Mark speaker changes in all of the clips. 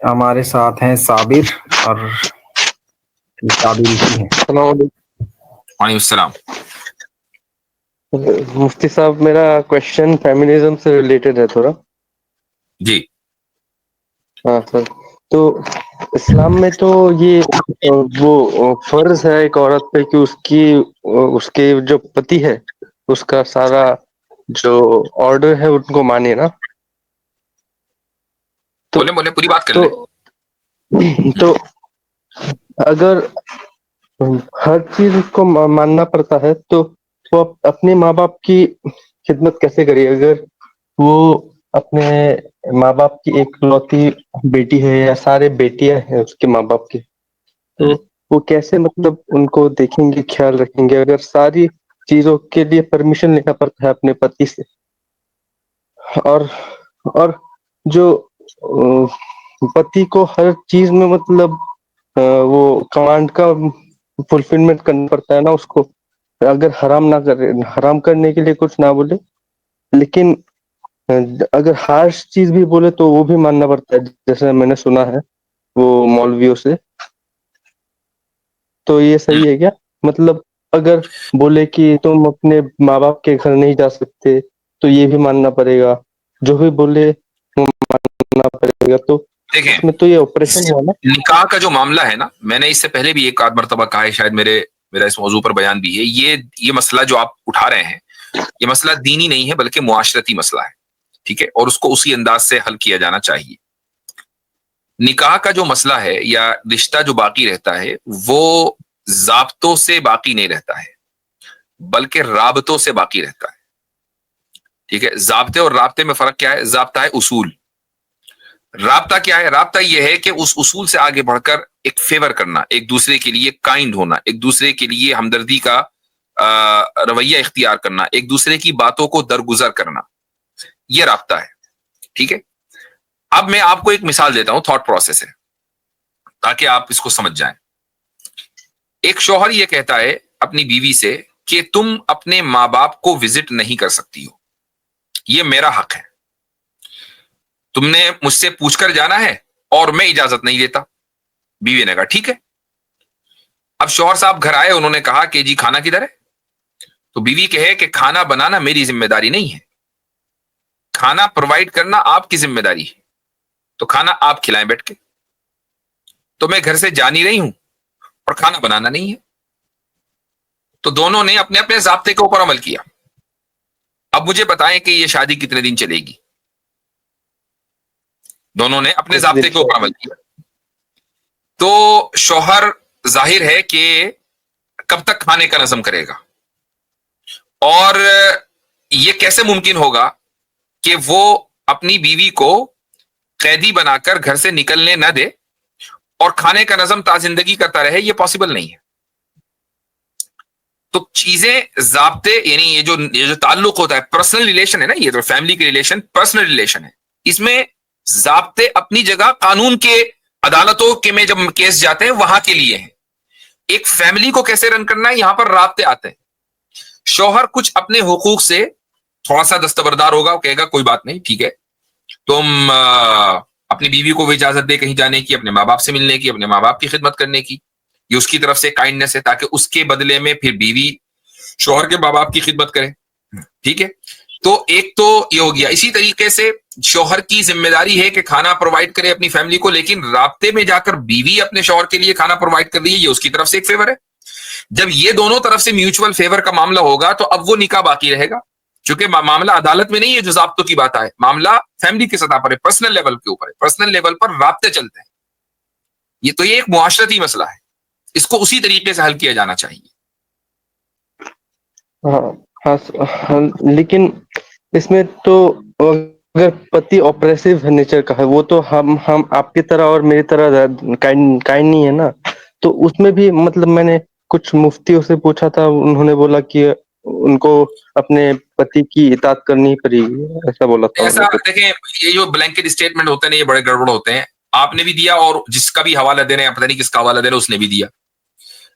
Speaker 1: हमारे साथ हैं साबिर और काबिल भी हैं।
Speaker 2: वालेकुम सलाम।
Speaker 3: मुफ्ती साहब, मेरा क्वेश्चन फेमिनिज्म से रिलेटेड है थोड़ा।
Speaker 2: जी।
Speaker 3: हाँ सर, तो इस्लाम में तो ये वो फर्ज है एक औरत पे कि उसके जो पति है उसका सारा जो ऑर्डर है उनको माने ना। तो
Speaker 2: बोले बोले पूरी बात कर
Speaker 3: तो
Speaker 2: ले।
Speaker 3: तो अगर हर चीज उसको मानना पड़ता है तो वो अपने माँ बाप की खिदमत कैसे करे? अगर वो अपने माँ बाप की एकलौती बेटी है या सारे बेटियां हैं उसके माँ बाप की, तो वो कैसे मतलब उनको देखेंगे, ख्याल रखेंगे अगर सारी चीजों के लिए परमिशन लेना पड़ता है अपने पति से? और और जो पति को हर चीज में मतलब वो कमांड का फुलफिलमेंट करना पड़ता है ना उसको। अगर हराम ना करे, हराम करने के लिए कुछ ना बोले, लेकिन अगर हार्श चीज भी बोले तो वो भी मानना पड़ता है, जैसे मैंने सुना है वो मौलवियों से। तो ये सही है क्या? मतलब अगर बोले कि तुम अपने माँ बाप के घर नहीं जा सकते तो ये भी मानना पड़ेगा, जो भी बोले वो मानना पड़ेगा, तो
Speaker 2: देखें,
Speaker 3: इसमें तो ये ऑपरेशन हुआ ना।
Speaker 2: निकाह का जो मामला है ना, मैंने इससे पहले भी एक आध मरतबा कहा है, शायद मेरा इस मौजू पर बयान भी है। ये मसला जो आप उठा रहे हैं, ये मसला दीनी नहीं है बल्कि मुआशरती मसला है, ठीक है, और उसको उसी अंदाज से हल किया जाना चाहिए। निकाह का जो मसला है या रिश्ता जो बाकी रहता है वो जाब्तों से बाकी नहीं रहता है बल्कि राबतों से बाकी रहता है, ठीक है। जाब्ते और राबते में फर्क क्या है? जाब्ता है उसूल, राबता क्या है? राबता यह है कि उस उसूल से आगे बढ़कर एक फेवर करना, एक दूसरे के लिए काइंड होना, एक दूसरे के लिए हमदर्दी का रवैया इख्तियार करना, एक दूसरे की बातों को दरगुजर करना, यह राबता है, ठीक है। अब मैं आपको एक मिसाल देता हूं, थॉट प्रोसेस है, ताकि आप इसको समझ जाएं। एक शौहर यह कहता है अपनी बीवी से कि तुम अपने माँ बाप को विजिट नहीं कर सकती हो, यह मेरा हक है, तुमने मुझसे पूछकर जाना है और मैं इजाजत नहीं देता। बीवी ने कहा ठीक है। अब शौहर साहब घर आए, उन्होंने कहा कि जी खाना किधर है? तो बीवी कहे कि खाना बनाना मेरी जिम्मेदारी नहीं है, खाना प्रोवाइड करना आपकी जिम्मेदारी है, तो खाना आप खिलाएं बैठ के। तो मैं घर से जा नहीं रही हूं और खाना बनाना नहीं है। तो दोनों ने अपने अपने ज़ाब्ते के ऊपर अमल किया। अब मुझे बताएं कि ये शादी कितने दिन चलेगी? दोनों ने अपने ज़ाब्ते के ऊपर अमल किया। तो शौहर जाहिर है कि कब तक खाने का नज़म करेगा, और यह कैसे मुमकिन होगा कि वो अपनी बीवी को कैदी बनाकर घर से निकलने न दे और खाने का नज़म ताजिंदगी करता रहे? यह पॉसिबल नहीं है। तो चीजें जाब्ते, यानी ये जो ताल्लुक होता है, पर्सनल रिलेशन है ना, ये तो फैमिली के रिलेशन पर्सनल रिलेशन है, इसमें जाब्ते अपनी जगह, कानून के अदालतों के में जब केस जाते हैं वहां के लिए है। एक फैमिली को कैसे रन करना है, यहां पर राब्ते आते हैं। शौहर कुछ अपने हुकूक से थोड़ा सा दस्तबरदार होगा, कहेगा कोई बात नहीं, ठीक है, तुम अपनी बीवी को भी इजाजत दे कहीं जाने की, अपने माँ बाप से मिलने की, अपने माँ बाप की खिदमत करने की, ये उसकी तरफ से काइंडनेस है, ताकि उसके बदले में फिर बीवी शौहर के माँ बाप की खिदमत करे, ठीक है। तो एक तो ये हो गया। इसी तरीके से शौहर की जिम्मेदारी है कि खाना प्रोवाइड करे अपनी फैमिली को, लेकिन राब्ते में जाकर बीवी अपने शौहर के लिए खाना प्रोवाइड कर रही है, ये उसकी तरफ से एक फेवर है। जब ये दोनों तरफ से म्यूचुअल फेवर का मामला होगा तो अब वो निकाह बाकी रहेगा, क्योंकि मामला अदालत में नहीं है जो ज़ाब्तों की बात है, मामला फैमिली की सतह पर है, पर्सनल लेवल के ऊपर है, पर्सनल लेवल पर राब्ते चलते हैं। ये एक मुआशरती मसला है, इसको उसी तरीके से हल किया जाना चाहिए।
Speaker 3: हाँ हाँ, हाँ, लेकिन इसमें तो अगर पति ऑपरेसिव नेचर का है, वो तो हम आपकी तरह और मेरी तरह काइंड काइंड नहीं है ना। तो उसमें भी मतलब मैंने कुछ मुफ्तियों से पूछा था, उन्होंने बोला कि उनको अपने पति की इताअत करनी पड़ेगी, ऐसा बोला था
Speaker 2: ऐसा
Speaker 3: उन्होंने कुछ।
Speaker 2: देखें, ये जो ब्लैंकेट स्टेटमेंट होते हैं ना, ये बड़े गड़बड़ होते हैं। आपने भी दिया और जिसका भी हवाला दे रहे हैं, पता नहीं किसका हवाला दे रहे हैं, उसने भी दिया।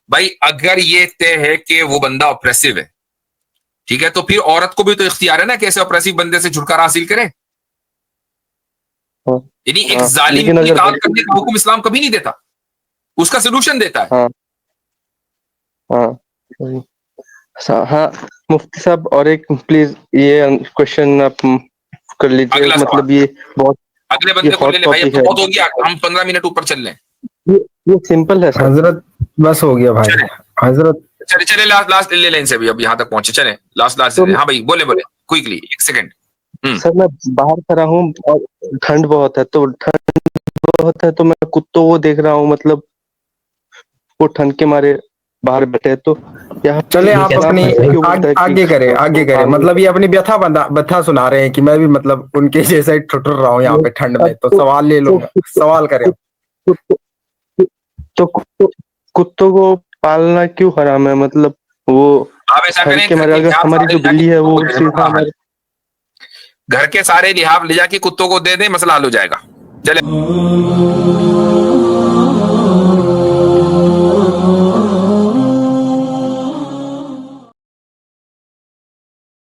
Speaker 2: भाई अगर ये तय है कि वो बंदा ऑप्रेसिव है, ठीक है, तो फिर औरत को भी तो इख्तियार है ना कैसे ऑपरेसिव बंदे से छुटकारा हासिल करे।
Speaker 3: हाँ,
Speaker 2: यानी एक
Speaker 3: हाँ,
Speaker 2: जालिम
Speaker 3: लेकिन
Speaker 2: की
Speaker 3: अगर
Speaker 2: इताअत करने का हुक्म इस्लाम कभी नहीं देता, उसका सोल्यूशन देता है।
Speaker 3: हाँ हाँ हाँ मुफ्ती साहब, और एक प्लीज ये क्वेश्चन आप कर लीजिए,
Speaker 2: अगला सवाल,
Speaker 3: मतलब ये बहुत
Speaker 2: अगले
Speaker 3: ये
Speaker 2: बंदे को ले
Speaker 3: हॉट
Speaker 2: ले भाई, अब
Speaker 3: टॉपिक
Speaker 2: तो
Speaker 3: है।
Speaker 2: बहुत हो गया, हम 15 मिनट ऊपर चल लें।
Speaker 3: ये सिंपल है सर।
Speaker 1: हजरत बस हो गया भाई।
Speaker 2: चले
Speaker 1: हजरत
Speaker 2: चले चले, लास्ट लास्ट ले लें इनसे भी, अब यहाँ तक पहुंचे, चले लास्ट लास्ट
Speaker 3: तो
Speaker 2: ले लें। हाँ भाई, बोले बोले क्विकली, एक सेकंड।
Speaker 3: सर मैं बाहर खड़ा हूँ और ठंड बहुत है, तो ठंड बहुत है तो मैं कुत्तों को देख रहा हूँ, मतलब वो ठंड के मारे बाहर बैठे हैं, तो यहाँ पे
Speaker 1: चले आप
Speaker 3: इस्लाम
Speaker 1: अपनी
Speaker 3: ऐसे क्यों बोलता है कि
Speaker 1: आगे करे, मतलब ये अपनी व्यथा सुना रहे हैं कि मैं भी मतलब उनके जैसा ही ठुठुर रहा हूँ यहाँ पे ठंड में, तो सवाल ले लूंगा, सवाल करें।
Speaker 3: तो कुत्तों को पालना क्यों हराम है, मतलब वो
Speaker 2: आप ऐसा
Speaker 3: ठंड
Speaker 2: करें,
Speaker 3: के मारे, अगर हमारी जो बिल्ली है वो सीधा हमारे
Speaker 2: घर के सारे लिहाफ ले जाके कुत्तों को दे दें, मसला हल हो जाएगा। चले।